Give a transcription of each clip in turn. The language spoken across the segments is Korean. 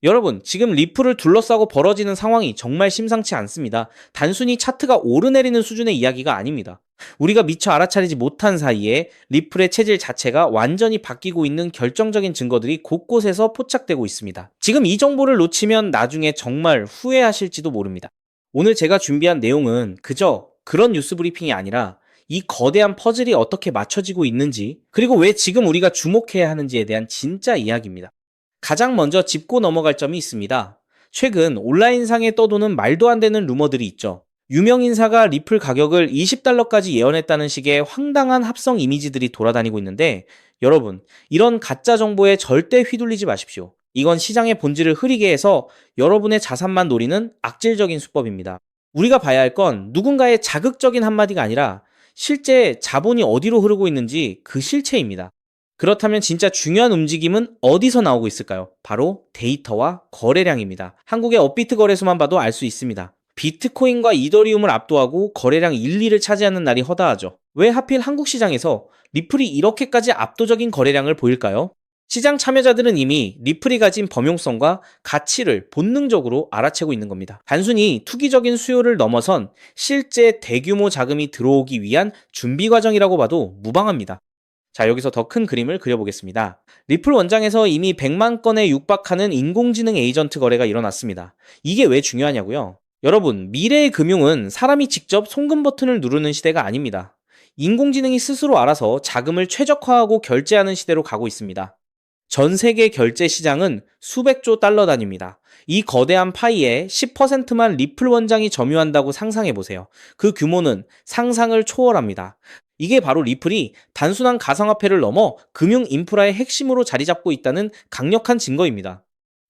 여러분, 지금 리플을 둘러싸고 벌어지는 상황이 정말 심상치 않습니다. 단순히 차트가 오르내리는 수준의 이야기가 아닙니다. 우리가 미처 알아차리지 못한 사이에 리플의 체질 자체가 완전히 바뀌고 있는 결정적인 증거들이 곳곳에서 포착되고 있습니다. 지금 이 정보를 놓치면 나중에 정말 후회하실지도 모릅니다. 오늘 제가 준비한 내용은 그저 그런 뉴스 브리핑이 아니라 이 거대한 퍼즐이 어떻게 맞춰지고 있는지, 그리고 왜 지금 우리가 주목해야 하는지에 대한 진짜 이야기입니다. 가장 먼저 짚고 넘어갈 점이 있습니다. 최근 온라인상에 떠도는 말도 안 되는 루머들이 있죠. 유명 인사가 리플 가격을 $20까지 예언했다는 식의 황당한 합성 이미지들이 돌아다니고 있는데, 여러분, 이런 가짜 정보에 절대 휘둘리지 마십시오. 이건 시장의 본질을 흐리게 해서 여러분의 자산만 노리는 악질적인 수법입니다. 우리가 봐야 할 건 누군가의 자극적인 한마디가 아니라 실제 자본이 어디로 흐르고 있는지 그 실체입니다. 그렇다면 진짜 중요한 움직임은 어디서 나오고 있을까요? 바로 데이터와 거래량입니다. 한국의 업비트 거래소만 봐도 알 수 있습니다. 비트코인과 이더리움을 압도하고 거래량 1, 2를 차지하는 날이 허다하죠. 왜 하필 한국 시장에서 리플이 이렇게까지 압도적인 거래량을 보일까요? 시장 참여자들은 이미 리플이 가진 범용성과 가치를 본능적으로 알아채고 있는 겁니다. 단순히 투기적인 수요를 넘어선 실제 대규모 자금이 들어오기 위한 준비 과정이라고 봐도 무방합니다. 자, 여기서 더 큰 그림을 그려보겠습니다. 리플 원장에서 이미 100만 건에 육박하는 인공지능 에이전트 거래가 일어났습니다. 이게 왜 중요하냐고요? 여러분, 미래의 금융은 사람이 직접 송금 버튼을 누르는 시대가 아닙니다. 인공지능이 스스로 알아서 자금을 최적화하고 결제하는 시대로 가고 있습니다. 전 세계 결제 시장은 수백조 달러 단위입니다. 이 거대한 파이의 10%만 리플 원장이 점유한다고 상상해보세요. 그 규모는 상상을 초월합니다. 이게 바로 리플이 단순한 가상화폐를 넘어 금융 인프라의 핵심으로 자리 잡고 있다는 강력한 증거입니다.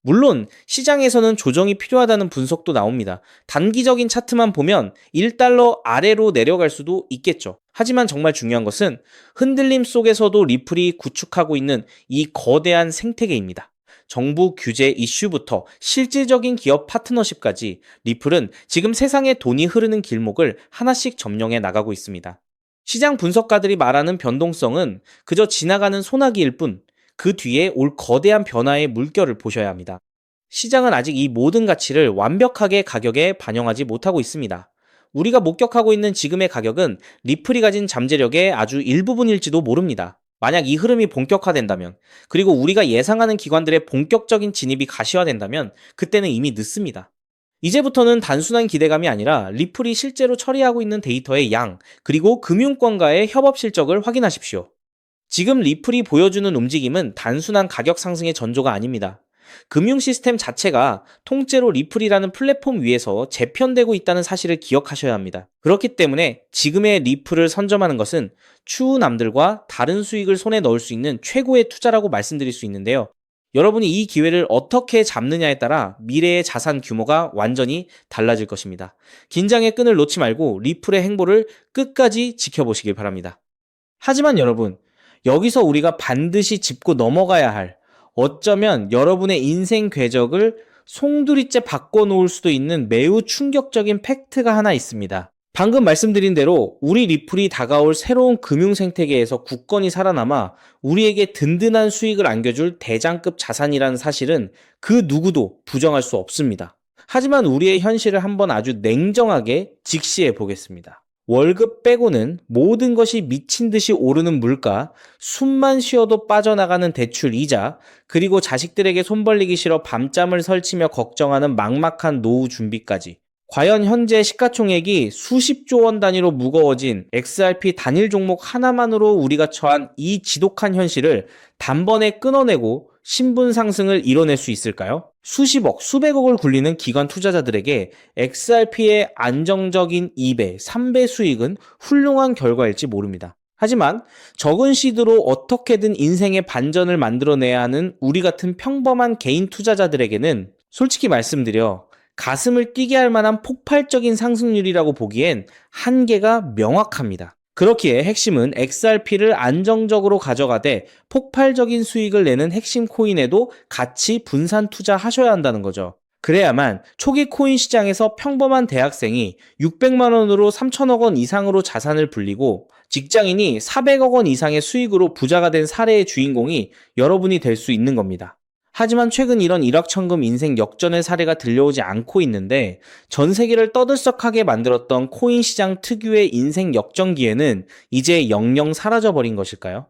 물론 시장에서는 조정이 필요하다는 분석도 나옵니다. 단기적인 차트만 보면 1달러 아래로 내려갈 수도 있겠죠. 하지만 정말 중요한 것은 흔들림 속에서도 리플이 구축하고 있는 이 거대한 생태계입니다. 정부 규제 이슈부터 실질적인 기업 파트너십까지 리플은 지금 세상에 돈이 흐르는 길목을 하나씩 점령해 나가고 있습니다. 시장 분석가들이 말하는 변동성은 그저 지나가는 소나기일 뿐, 그 뒤에 올 거대한 변화의 물결을 보셔야 합니다. 시장은 아직 이 모든 가치를 완벽하게 가격에 반영하지 못하고 있습니다. 우리가 목격하고 있는 지금의 가격은 리플이 가진 잠재력의 아주 일부분일지도 모릅니다. 만약 이 흐름이 본격화된다면, 그리고 우리가 예상하는 기관들의 본격적인 진입이 가시화된다면 그때는 이미 늦습니다. 이제부터는 단순한 기대감이 아니라 리플이 실제로 처리하고 있는 데이터의 양, 그리고 금융권과의 협업 실적을 확인하십시오. 지금 리플이 보여주는 움직임은 단순한 가격 상승의 전조가 아닙니다. 금융 시스템 자체가 통째로 리플이라는 플랫폼 위에서 재편되고 있다는 사실을 기억하셔야 합니다. 그렇기 때문에 지금의 리플을 선점하는 것은 추후 남들과 다른 수익을 손에 넣을 수 있는 최고의 투자라고 말씀드릴 수 있는데요. 여러분이 이 기회를 어떻게 잡느냐에 따라 미래의 자산 규모가 완전히 달라질 것입니다. 긴장의 끈을 놓지 말고 리플의 행보를 끝까지 지켜보시길 바랍니다. 하지만 여러분, 여기서 우리가 반드시 짚고 넘어가야 할, 어쩌면 여러분의 인생 궤적을 송두리째 바꿔놓을 수도 있는 매우 충격적인 팩트가 하나 있습니다. 방금 말씀드린 대로 우리 리플이 다가올 새로운 금융 생태계에서 굳건히 살아남아 우리에게 든든한 수익을 안겨줄 대장급 자산이라는 사실은 그 누구도 부정할 수 없습니다. 하지만 우리의 현실을 한번 아주 냉정하게 직시해 보겠습니다. 월급 빼고는 모든 것이 미친 듯이 오르는 물가, 숨만 쉬어도 빠져나가는 대출 이자, 그리고 자식들에게 손 벌리기 싫어 밤잠을 설치며 걱정하는 막막한 노후 준비까지. 과연 현재 시가총액이 수십조 원 단위로 무거워진 XRP 단일 종목 하나만으로 우리가 처한 이 지독한 현실을 단번에 끊어내고 신분 상승을 이뤄낼 수 있을까요? 수십억, 수백억을 굴리는 기관 투자자들에게 XRP의 안정적인 2배, 3배 수익은 훌륭한 결과일지 모릅니다. 하지만 적은 시드로 어떻게든 인생의 반전을 만들어내야 하는 우리 같은 평범한 개인 투자자들에게는 솔직히 말씀드려 가슴을 뛰게 할 만한 폭발적인 상승률이라고 보기엔 한계가 명확합니다. 그렇기에 핵심은 XRP를 안정적으로 가져가되 폭발적인 수익을 내는 핵심 코인에도 같이 분산 투자하셔야 한다는 거죠. 그래야만 초기 코인 시장에서 평범한 대학생이 600만 원으로 3천억 원 이상으로 자산을 불리고 직장인이 400억 원 이상의 수익으로 부자가 된 사례의 주인공이 여러분이 될 수 있는 겁니다. 하지만 최근 이런 일확천금 인생 역전의 사례가 들려오지 않고 있는데 전 세계를 떠들썩하게 만들었던 코인 시장 특유의 인생 역전기회는 이제 영영 사라져버린 것일까요?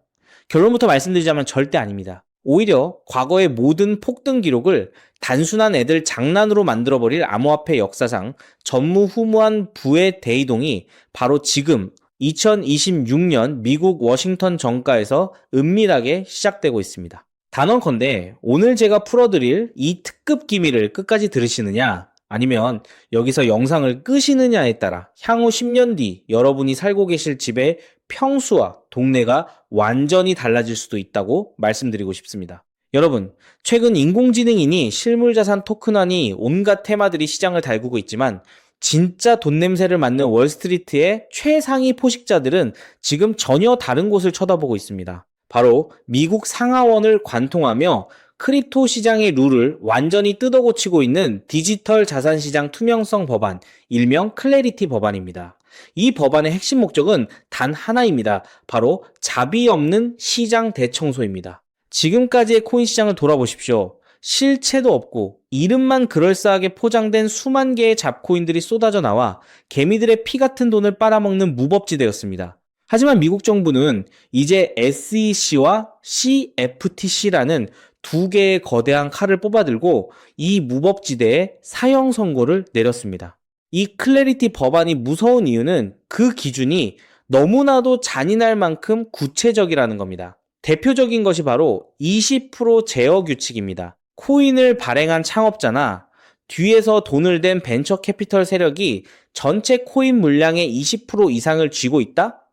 결론부터 말씀드리자면 절대 아닙니다. 오히려 과거의 모든 폭등 기록을 단순한 애들 장난으로 만들어버릴 암호화폐 역사상 전무후무한 부의 대이동이 바로 지금 2026년 미국 워싱턴 정가에서 은밀하게 시작되고 있습니다. 단언컨대 오늘 제가 풀어드릴 이 특급 기밀을 끝까지 들으시느냐 아니면 여기서 영상을 끄시느냐에 따라 향후 10년 뒤 여러분이 살고 계실 집의 평수와 동네가 완전히 달라질 수도 있다고 말씀드리고 싶습니다. 여러분, 최근 인공지능이니 실물자산 토큰화니 온갖 테마들이 시장을 달구고 있지만 진짜 돈 냄새를 맡는 월스트리트의 최상위 포식자들은 지금 전혀 다른 곳을 쳐다보고 있습니다. 바로 미국 상하원을 관통하며 크립토 시장의 룰을 완전히 뜯어고치고 있는 디지털 자산 시장 투명성 법안, 일명 클래리티 법안입니다. 이 법안의 핵심 목적은 단 하나입니다. 바로 자비 없는 시장 대청소입니다. 지금까지의 코인 시장을 돌아보십시오. 실체도 없고 이름만 그럴싸하게 포장된 수만 개의 잡코인들이 쏟아져 나와 개미들의 피 같은 돈을 빨아먹는 무법지대였습니다. 하지만 미국 정부는 이제 SEC와 CFTC라는 두 개의 거대한 칼을 뽑아들고 이 무법지대에 사형 선고를 내렸습니다. 이 클래리티 법안이 무서운 이유는 그 기준이 너무나도 잔인할 만큼 구체적이라는 겁니다. 대표적인 것이 바로 20% 제어 규칙입니다. 코인을 발행한 창업자나 뒤에서 돈을 댄 벤처 캐피털 세력이 전체 코인 물량의 20% 이상을 쥐고 있다?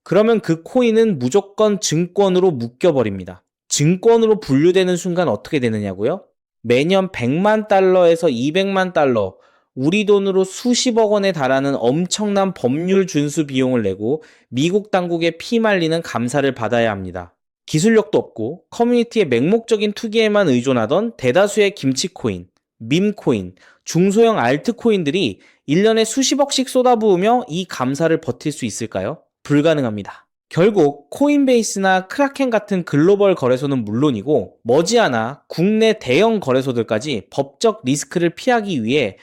그러면 그 코인은 무조건 증권으로 묶여버립니다. 증권으로 분류되는 순간 어떻게 되느냐고요? 매년 100만 달러에서 200만 달러, 우리 돈으로 수십억 원에 달하는 엄청난 법률 준수 비용을 내고 미국 당국에 피말리는 감사를 받아야 합니다. 기술력도 없고 커뮤니티의 맹목적인 투기에만 의존하던 대다수의 김치코인, 밈코인, 중소형 알트코인들이 1년에 수십억씩 쏟아부으며 이 감사를 버틸 수 있을까요? 불가능합니다. 결국 코인베이스나 크라켄 같은 글로벌 거래소는 물론이고 머지않아 국내 대형 거래소들까지 법적 리스크를 피하기 위해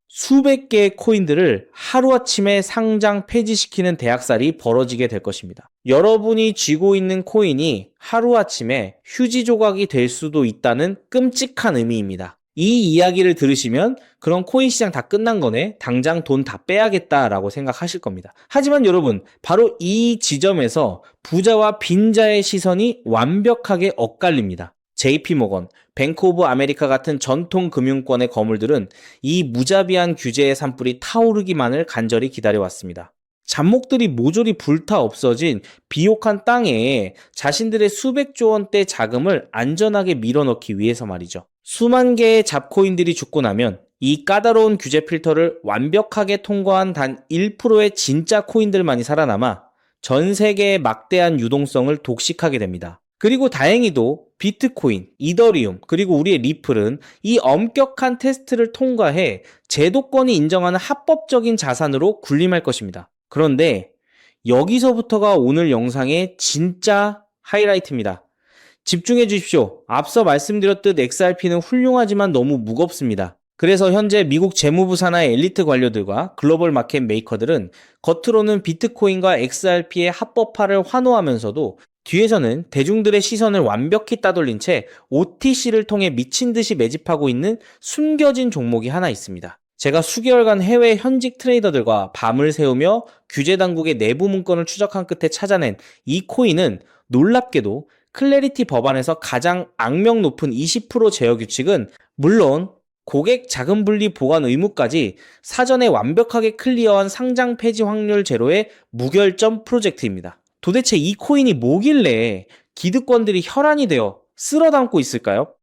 수백 개의 코인들을 하루아침에 상장 폐지시키는 대학살이 벌어지게 될 것입니다. 여러분이 쥐고 있는 코인이 하루아침에 휴지 조각이 될 수도 있다는 끔찍한 의미입니다. 이 이야기를 들으시면 그런 코인 시장 다 끝난 거네, 당장 돈 다 빼야겠다라고 생각하실 겁니다. 하지만 여러분, 바로 이 지점에서 부자와 빈자의 시선이 완벽하게 엇갈립니다. JP모건, 뱅크 오브 아메리카 같은 전통 금융권의 거물들은 이 무자비한 규제의 산불이 타오르기만을 간절히 기다려왔습니다. 잡목들이 모조리 불타 없어진 비옥한 땅에 자신들의 수백조 원대 자금을 안전하게 밀어넣기 위해서 말이죠. 수만 개의 잡코인들이 죽고 나면 이 까다로운 규제 필터를 완벽하게 통과한 단 1%의 진짜 코인들만이 살아남아 전 세계의 막대한 유동성을 독식하게 됩니다. 그리고 다행히도 비트코인, 이더리움, 그리고 우리의 리플은 이 엄격한 테스트를 통과해 제도권이 인정하는 합법적인 자산으로 군림할 것입니다. 그런데 여기서부터가 오늘 영상의 진짜 하이라이트입니다. 집중해 주십시오. 앞서 말씀드렸듯 XRP는 훌륭하지만 너무 무겁습니다. 그래서 현재 미국 재무부 산하의 엘리트 관료들과 글로벌 마켓 메이커들은 겉으로는 비트코인과 XRP의 합법화를 환호하면서도 뒤에서는 대중들의 시선을 완벽히 따돌린 채 OTC를 통해 미친 듯이 매집하고 있는 숨겨진 종목이 하나 있습니다. 제가 수개월간 해외 현직 트레이더들과 밤을 새우며 규제 당국의 내부 문건을 추적한 끝에 찾아낸 이 코인은 놀랍게도 클래리티 법안에서 가장 악명 높은 20% 제어 규칙은 물론 고객 자금 분리 보관 의무까지 사전에 완벽하게 클리어한 상장 폐지 확률 제로의 무결점 프로젝트입니다. 도대체 이 코인이 뭐길래 기득권들이 혈안이 되어 쓸어담고 있을까요?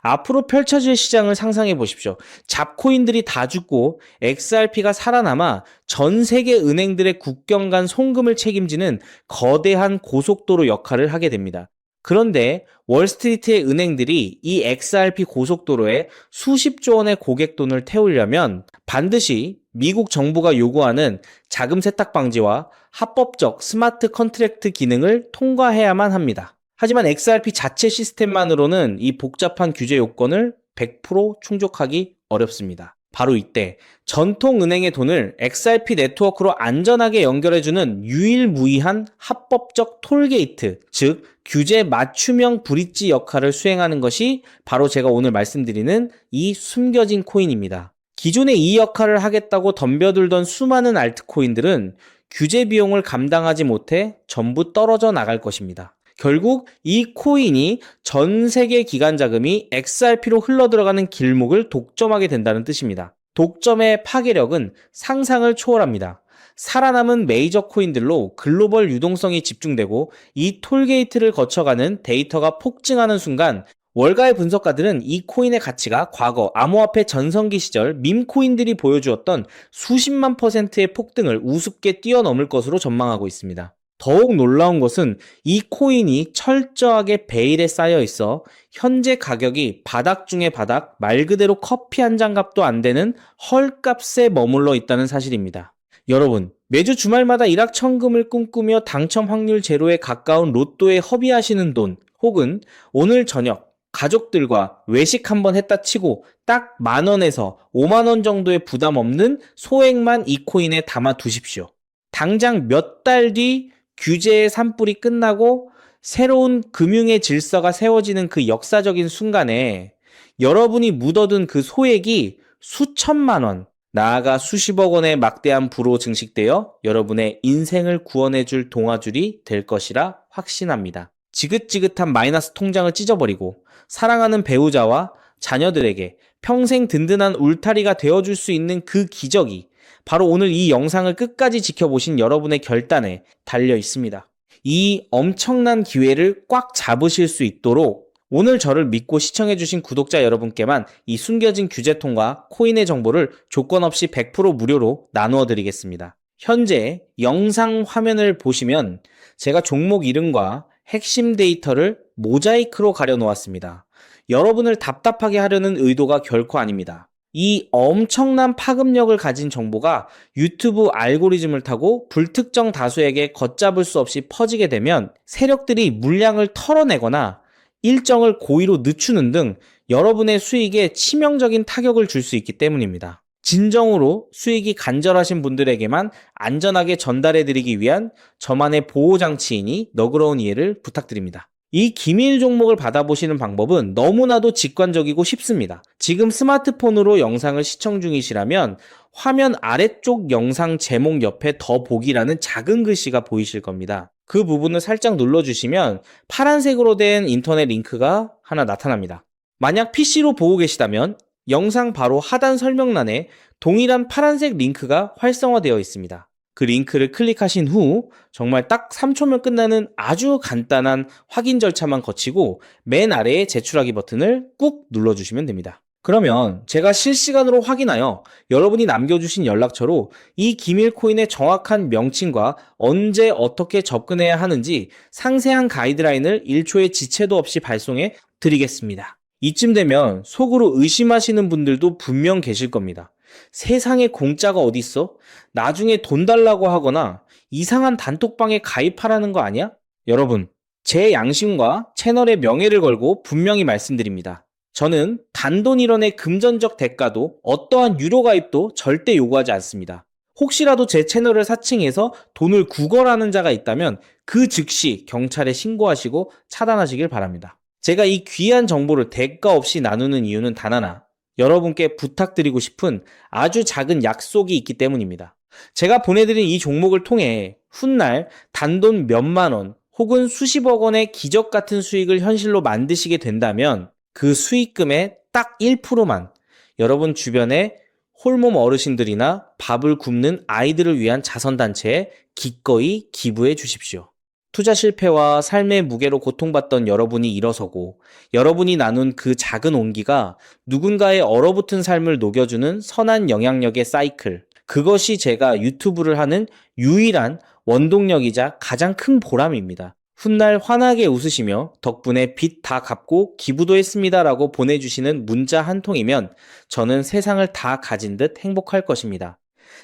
앞으로 펼쳐질 시장을 상상해 보십시오. 잡코인들이 다 죽고 XRP가 살아남아 전 세계 은행들의 국경 간 송금을 책임지는 거대한 고속도로 역할을 하게 됩니다. 그런데 월스트리트의 은행들이 이 XRP 고속도로에 수십조 원의 고객 돈을 태우려면 반드시 미국 정부가 요구하는 자금 세탁 방지와 합법적 스마트 컨트랙트 기능을 통과해야만 합니다. 하지만 XRP 자체 시스템만으로는 이 복잡한 규제 요건을 100% 충족하기 어렵습니다. 바로 이때 전통은행의 돈을 XRP 네트워크로 안전하게 연결해주는 유일무이한 합법적 톨게이트, 즉 규제 맞춤형 브릿지 역할을 수행하는 것이 바로 제가 오늘 말씀드리는 이 숨겨진 코인입니다. 기존에 이 역할을 하겠다고 덤벼들던 수많은 알트코인들은 규제 비용을 감당하지 못해 전부 떨어져 나갈 것입니다. 결국 이 코인이 전 세계 기관 자금이 XRP로 흘러들어가는 길목을 독점하게 된다는 뜻입니다. 독점의 파괴력은 상상을 초월합니다. 살아남은 메이저 코인들로 글로벌 유동성이 집중되고 이 톨게이트를 거쳐가는 데이터가 폭증하는 순간 월가의 분석가들은 이 코인의 가치가 과거 암호화폐 전성기 시절 밈코인들이 보여주었던 수십만 %의 폭등을 우습게 뛰어넘을 것으로 전망하고 있습니다. 더욱 놀라운 것은 이 코인이 철저하게 베일에 쌓여 있어 현재 가격이 바닥 중에 바닥, 말 그대로 커피 한 잔 값도 안 되는 헐값에 머물러 있다는 사실입니다. 여러분, 매주 주말마다 일확천금을 꿈꾸며 당첨 확률 제로에 가까운 로또에 허비하시는 돈, 혹은 오늘 저녁 가족들과 외식 한번 했다 치고 딱 10,000원에서 50,000원 정도의 부담 없는 소액만 이 코인에 담아 두십시오. 당장 몇 달 뒤 규제의 산불이 끝나고 새로운 금융의 질서가 세워지는 그 역사적인 순간에 여러분이 묻어둔 그 소액이 수천만 원, 나아가 수십억 원의 막대한 부로 증식되어 여러분의 인생을 구원해줄 동아줄이 될 것이라 확신합니다. 지긋지긋한 마이너스 통장을 찢어버리고 사랑하는 배우자와 자녀들에게 평생 든든한 울타리가 되어줄 수 있는 그 기적이 바로 오늘 이 영상을 끝까지 지켜보신 여러분의 결단에 달려 있습니다. 이 엄청난 기회를 꽉 잡으실 수 있도록 오늘 저를 믿고 시청해주신 구독자 여러분께만 이 숨겨진 규제통과 코인의 정보를 조건 없이 100% 무료로 나누어 드리겠습니다. 현재 영상 화면을 보시면 제가 종목 이름과 핵심 데이터를 모자이크로 가려 놓았습니다. 여러분을 답답하게 하려는 의도가 결코 아닙니다. 이 엄청난 파급력을 가진 정보가 유튜브 알고리즘을 타고 불특정 다수에게 걷잡을 수 없이 퍼지게 되면 세력들이 물량을 털어내거나 일정을 고의로 늦추는 등 여러분의 수익에 치명적인 타격을 줄 수 있기 때문입니다. 진정으로 수익이 간절하신 분들에게만 안전하게 전달해드리기 위한 저만의 보호장치이니 너그러운 이해를 부탁드립니다. 이 기밀 종목을 받아보시는 방법은 너무나도 직관적이고 쉽습니다. 지금 스마트폰으로 영상을 시청 중이시라면 화면 아래쪽 영상 제목 옆에 더 보기라는 작은 글씨가 보이실 겁니다. 그 부분을 살짝 눌러주시면 파란색으로 된 인터넷 링크가 하나 나타납니다. 만약 PC로 보고 계시다면 영상 바로 하단 설명란에 동일한 파란색 링크가 활성화되어 있습니다. 그 링크를 클릭하신 후 정말 딱 3초면 끝나는 아주 간단한 확인 절차만 거치고 맨 아래에 제출하기 버튼을 꾹 눌러주시면 됩니다. 그러면 제가 실시간으로 확인하여 여러분이 남겨주신 연락처로 이 기밀 코인의 정확한 명칭과 언제 어떻게 접근해야 하는지 상세한 가이드라인을 1초의 지체도 없이 발송해 드리겠습니다. 이쯤 되면 속으로 의심하시는 분들도 분명 계실 겁니다. 세상에 공짜가 어딨어? 나중에 돈 달라고 하거나 이상한 단톡방에 가입하라는 거 아니야? 여러분, 제 양심과 채널의 명예를 걸고 분명히 말씀드립니다. 저는 단돈 1원의 금전적 대가도 어떠한 유료 가입도 절대 요구하지 않습니다. 혹시라도 제 채널을 사칭해서 돈을 구걸하는 자가 있다면 그 즉시 경찰에 신고하시고 차단하시길 바랍니다. 제가 이 귀한 정보를 대가 없이 나누는 이유는 단 하나, 여러분께 부탁드리고 싶은 아주 작은 약속이 있기 때문입니다. 제가 보내드린 이 종목을 통해 훗날 단돈 몇만 원 혹은 수십억 원의 기적 같은 수익을 현실로 만드시게 된다면 그 수익금의 딱 1%만 여러분 주변에 홀몸 어르신들이나 밥을 굶는 아이들을 위한 자선단체에 기꺼이 기부해 주십시오. 투자 실패와 삶의 무게로 고통받던 여러분이 일어서고 여러분이 나눈 그 작은 온기가 누군가의 얼어붙은 삶을 녹여주는 선한 영향력의 사이클, 그것이 제가 유튜브를 하는 유일한 원동력이자 가장 큰 보람입니다. 훗날 환하게 웃으시며 덕분에 빚 다 갚고 기부도 했습니다 라고 보내주시는 문자 한 통이면 저는 세상을 다 가진 듯 행복할 것입니다.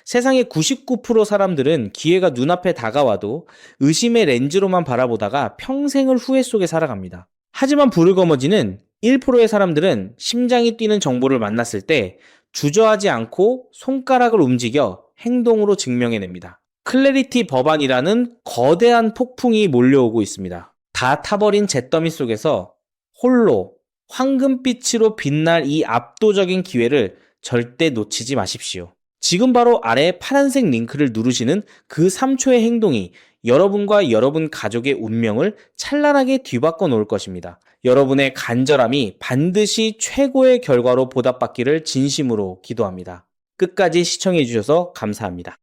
세상의 99% 사람들은 기회가 눈앞에 다가와도 의심의 렌즈로만 바라보다가 평생을 후회 속에 살아갑니다. 하지만 부르거머지는 1%의 사람들은 심장이 뛰는 정보를 만났을 때 주저하지 않고 손가락을 움직여 행동으로 증명해냅니다. 클래리티 법안이라는 거대한 폭풍이 몰려오고 있습니다. 다 타버린 잿더미 속에서 홀로 황금빛으로 빛날 이 압도적인 기회를 절대 놓치지 마십시오. 지금 바로 아래 파란색 링크를 누르시는 그 3초의 행동이 여러분과 여러분 가족의 운명을 찬란하게 뒤바꿔 놓을 것입니다. 여러분의 간절함이 반드시 최고의 결과로 보답받기를 진심으로 기도합니다. 끝까지 시청해 주셔서 감사합니다.